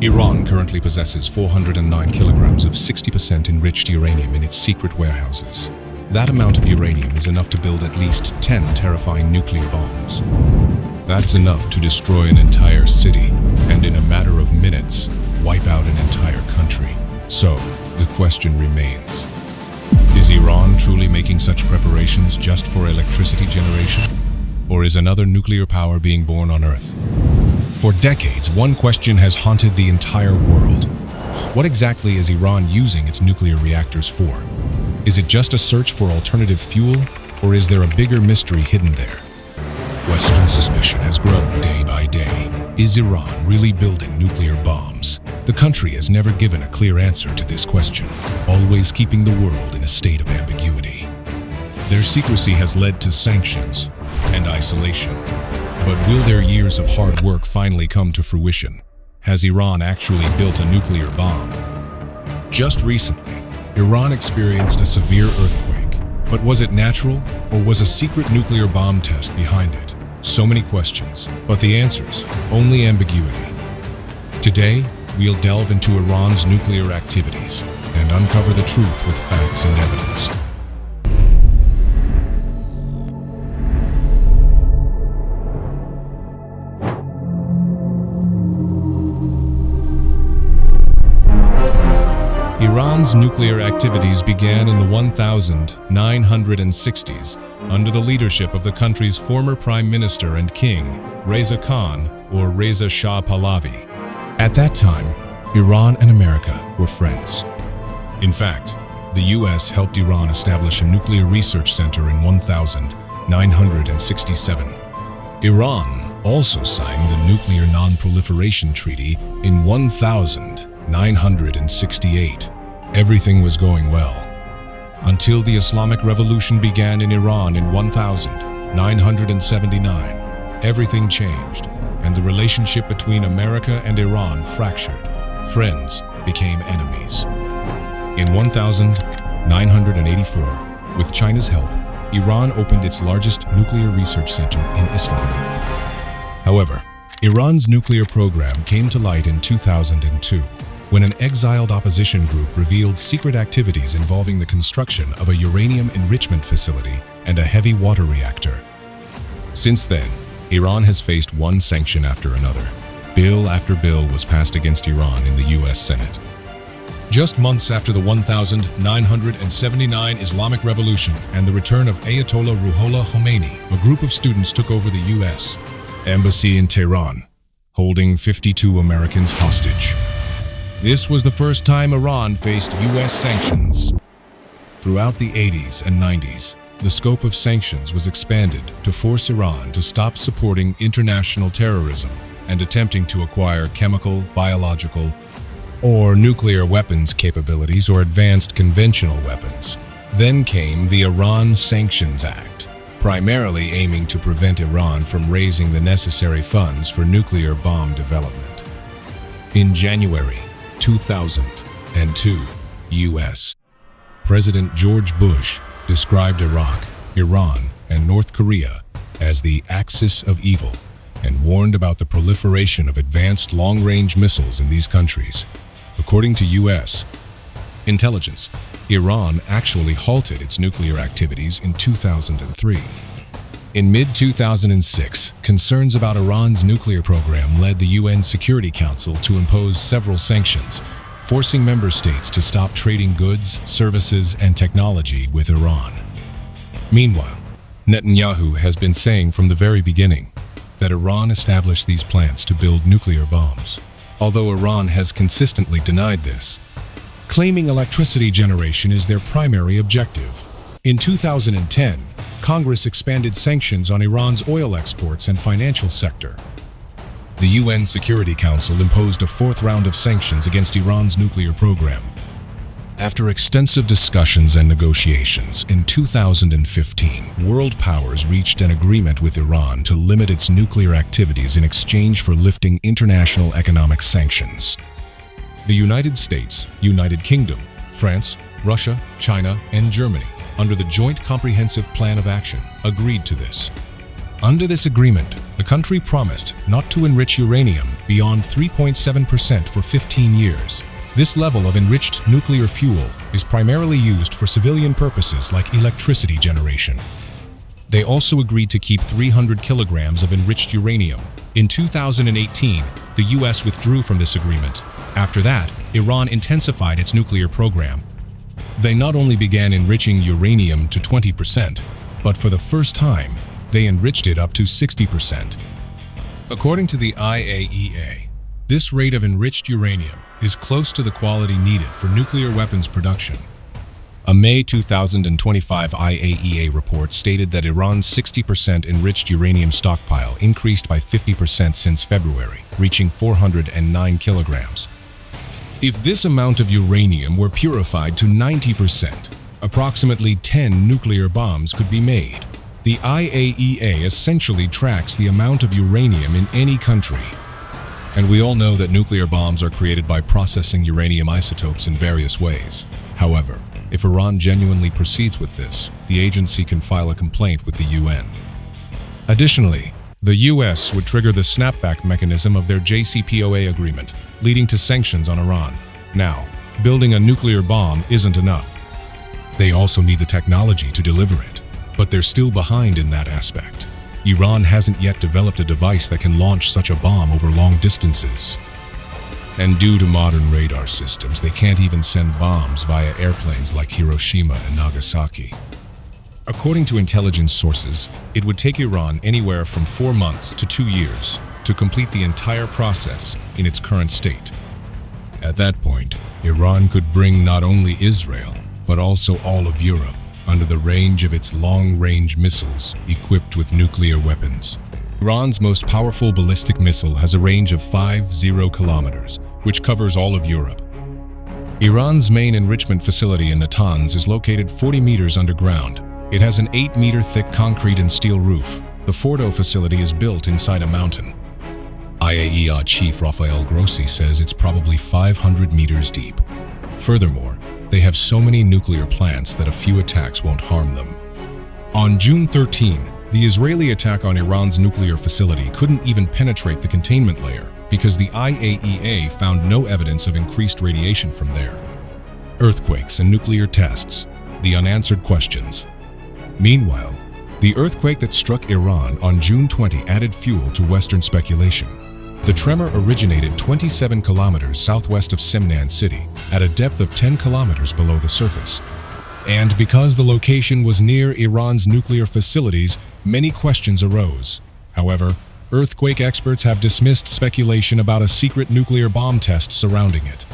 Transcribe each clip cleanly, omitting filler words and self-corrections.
Iran currently possesses 409 kilograms of 60% enriched uranium in its secret warehouses. That amount of uranium is enough to build at least 10 terrifying nuclear bombs. That's enough to destroy an entire city, and in a matter of minutes, wipe out an entire country. So, the question remains, is Iran truly making such preparations just for electricity generation? Or is another nuclear power being born on Earth? For decades, one question has haunted the entire world. What exactly is Iran using its nuclear reactors for? Is it just a search for alternative fuel, or is there a bigger mystery hidden there? Western suspicion has grown day by day. Is Iran really building nuclear bombs? The country has never given a clear answer to this question, always keeping the world in a state of ambiguity. Their secrecy has led to sanctions and isolation. But will their years of hard work finally come to fruition? Has Iran actually built a nuclear bomb? Just recently, Iran experienced a severe earthquake. But was it natural, or was a secret nuclear bomb test behind it? So many questions, but the answers, only ambiguity. Today, we'll delve into Iran's nuclear activities and uncover the truth with facts and evidence. Iran's nuclear activities began in the 1960s under the leadership of the country's former prime minister and king, Reza Khan, or Reza Shah Pahlavi. At that time, Iran and America were friends. In fact, the US helped Iran establish a nuclear research center in 1967. Iran also signed the Nuclear Non-Proliferation Treaty in 1968. Everything was going well, until the Islamic Revolution began in Iran in 1979. Everything changed, and the relationship between America and Iran fractured. Friends became enemies. In 1984, with China's help, Iran opened its largest nuclear research center in Isfahan. However, Iran's nuclear program came to light in 2002, when an exiled opposition group revealed secret activities involving the construction of a uranium enrichment facility and a heavy water reactor. Since then, Iran has faced one sanction after another. Bill after bill was passed against Iran in the US Senate. Just months after the 1979 Islamic Revolution and the return of Ayatollah Ruhollah Khomeini, a group of students took over the US Embassy in Tehran, holding 52 Americans hostage. This was the first time Iran faced US sanctions. Throughout the 80s and 90s, the scope of sanctions was expanded to force Iran to stop supporting international terrorism and attempting to acquire chemical, biological, or nuclear weapons capabilities or advanced conventional weapons. Then came the Iran Sanctions Act, primarily aiming to prevent Iran from raising the necessary funds for nuclear bomb development. In January 2002, U.S. President George Bush described Iraq, Iran, and North Korea as the axis of evil and warned about the proliferation of advanced long-range missiles in these countries. According to U.S. intelligence, Iran actually halted its nuclear activities in 2003. In mid-2006, concerns about Iran's nuclear program led the UN Security Council to impose several sanctions, forcing member states to stop trading goods, services, and technology with Iran. Meanwhile, Netanyahu has been saying from the very beginning that Iran established these plants to build nuclear bombs, although Iran has consistently denied this, claiming electricity generation is their primary objective. In 2010, Congress expanded sanctions on Iran's oil exports and financial sector. The UN Security Council imposed a fourth round of sanctions against Iran's nuclear program. After extensive discussions and negotiations, in 2015, world powers reached an agreement with Iran to limit its nuclear activities in exchange for lifting international economic sanctions. The United States, United Kingdom, France, Russia, China, and Germany, under the Joint Comprehensive Plan of Action, agreed to this. Under this agreement, The country promised not to enrich uranium beyond 3.7% for 15 years. This level of enriched nuclear fuel is primarily used for civilian purposes like electricity generation. They also agreed to keep 300 kilograms of enriched uranium. In 2018, the US withdrew from this agreement. After that, Iran intensified its nuclear program. They not only began enriching uranium to 20%, but for the first time, they enriched it up to 60%. According to the IAEA, this rate of enriched uranium is close to the quality needed for nuclear weapons production. A May 2025 IAEA report stated that Iran's 60% enriched uranium stockpile increased by 50% since February, reaching 409 kilograms. If this amount of uranium were purified to 90%, approximately 10 nuclear bombs could be made. The IAEA essentially tracks the amount of uranium in any country. And we all know that nuclear bombs are created by processing uranium isotopes in various ways. However, if Iran genuinely proceeds with this, the agency can file a complaint with the UN. Additionally, the US would trigger the snapback mechanism of their JCPOA agreement, leading to sanctions on Iran. Now, building a nuclear bomb isn't enough. They also need the technology to deliver it, but they're still behind in that aspect. Iran hasn't yet developed a device that can launch such a bomb over long distances. And due to modern radar systems, they can't even send bombs via airplanes like Hiroshima and Nagasaki. According to intelligence sources, it would take Iran anywhere from 4 months to 2 years to complete the entire process in its current state. At that point, Iran could bring not only Israel, but also all of Europe under the range of its long-range missiles equipped with nuclear weapons. Iran's most powerful ballistic missile has a range of 50 kilometers, which covers all of Europe. Iran's main enrichment facility in Natanz is located 40 meters underground. It has an 8-meter thick concrete and steel roof. The Fordo facility is built inside a mountain. IAEA Chief Rafael Grossi says it's probably 500 meters deep. Furthermore, they have so many nuclear plants that a few attacks won't harm them. On June 13, the Israeli attack on Iran's nuclear facility couldn't even penetrate the containment layer because the IAEA found no evidence of increased radiation from there. Earthquakes and nuclear tests, the unanswered questions. Meanwhile, the earthquake that struck Iran on June 20 added fuel to Western speculation. The tremor originated 27 kilometers southwest of Semnan city, at a depth of 10 kilometers below the surface. And because the location was near Iran's nuclear facilities, many questions arose. However, earthquake experts have dismissed speculation about a secret nuclear bomb test surrounding it.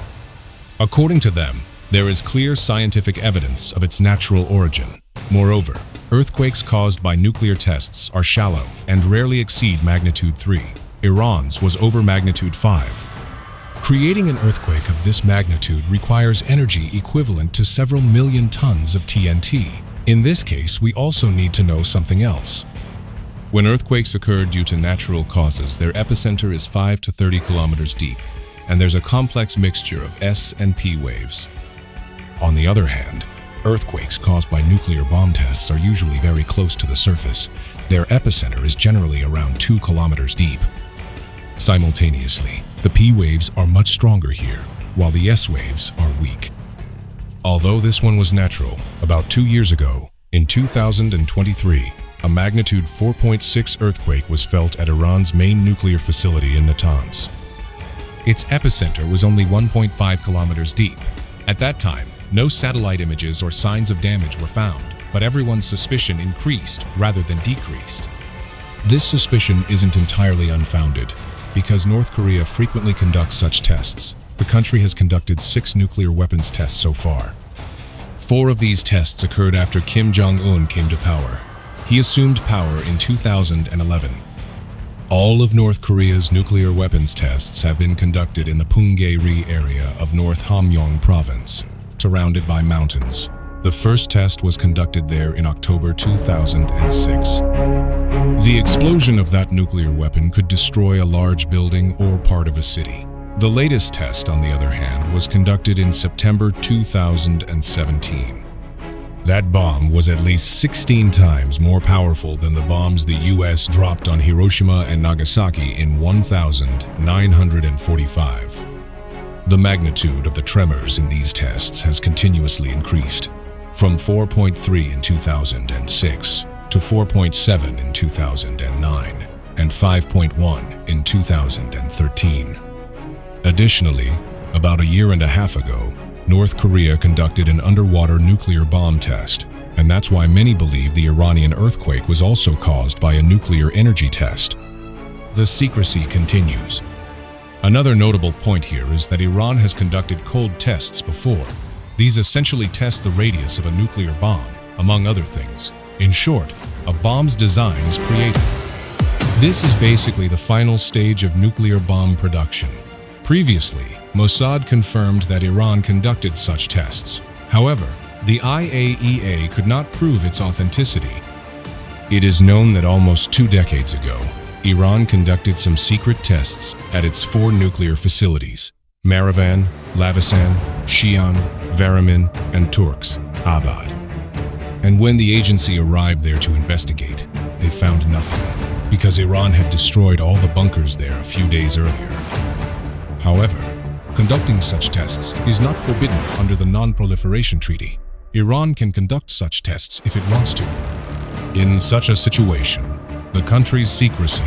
According to them, there is clear scientific evidence of its natural origin. Moreover, earthquakes caused by nuclear tests are shallow and rarely exceed magnitude 3. Iran's was over magnitude 5. Creating an earthquake of this magnitude requires energy equivalent to several million tons of TNT. In this case, we also need to know something else. When earthquakes occur due to natural causes, their epicenter is 5 to 30 kilometers deep, and there's a complex mixture of S and P waves. On the other hand, earthquakes caused by nuclear bomb tests are usually very close to the surface. Their epicenter is generally around 2 kilometers deep. Simultaneously, the P waves are much stronger here, while the S waves are weak. Although this one was natural, about 2 years ago, in 2023, a magnitude 4.6 earthquake was felt at Iran's main nuclear facility in Natanz. Its epicenter was only 1.5 kilometers deep. At that time, no satellite images or signs of damage were found, but everyone's suspicion increased rather than decreased. This suspicion isn't entirely unfounded, because North Korea frequently conducts such tests. The country has conducted 6 nuclear weapons tests so far. 4 of these tests occurred after Kim Jong-un came to power. He assumed power in 2011. All of North Korea's nuclear weapons tests have been conducted in the Punggye-ri area of North Hamgyong province, surrounded by mountains. The first test was conducted there in October 2006. The explosion of that nuclear weapon could destroy a large building or part of a city. The latest test, on the other hand, was conducted in September 2017. That bomb was at least 16 times more powerful than the bombs the US dropped on Hiroshima and Nagasaki in 1945. The magnitude of the tremors in these tests has continuously increased, from 4.3 in 2006 to 4.7 in 2009 and 5.1 in 2013. Additionally, about a year and a half ago, North Korea conducted an underwater nuclear bomb test, and that's why many believe the Iranian earthquake was also caused by a nuclear energy test. The secrecy continues. Another notable point here is that Iran has conducted cold tests before. These essentially test the radius of a nuclear bomb, among other things. In short, a bomb's design is created. This is basically the final stage of nuclear bomb production. Previously, Mossad confirmed that Iran conducted such tests. However, the IAEA could not prove its authenticity. It is known that almost 2 decades ago, Iran conducted some secret tests at its 4 nuclear facilities: Marivan, Lavisan, Shian, Varamin, and Turks Abad. And when the agency arrived there to investigate, they found nothing, because Iran had destroyed all the bunkers there a few days earlier. However, conducting such tests is not forbidden under the Non-Proliferation Treaty. Iran can conduct such tests if it wants to. In such a situation, the country's secrecy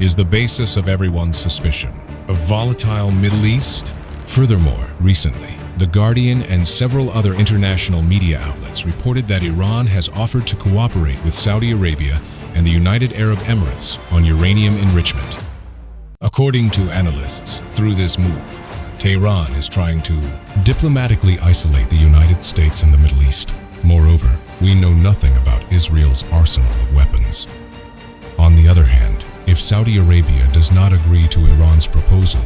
is the basis of everyone's suspicion. A volatile Middle East? Furthermore, recently, The Guardian and several other international media outlets reported that Iran has offered to cooperate with Saudi Arabia and the United Arab Emirates on uranium enrichment. According to analysts, through this move, Tehran is trying to diplomatically isolate the United States and the Middle East. Moreover, we know nothing about Israel's arsenal of weapons. On the other hand, if Saudi Arabia does not agree to Iran's proposal,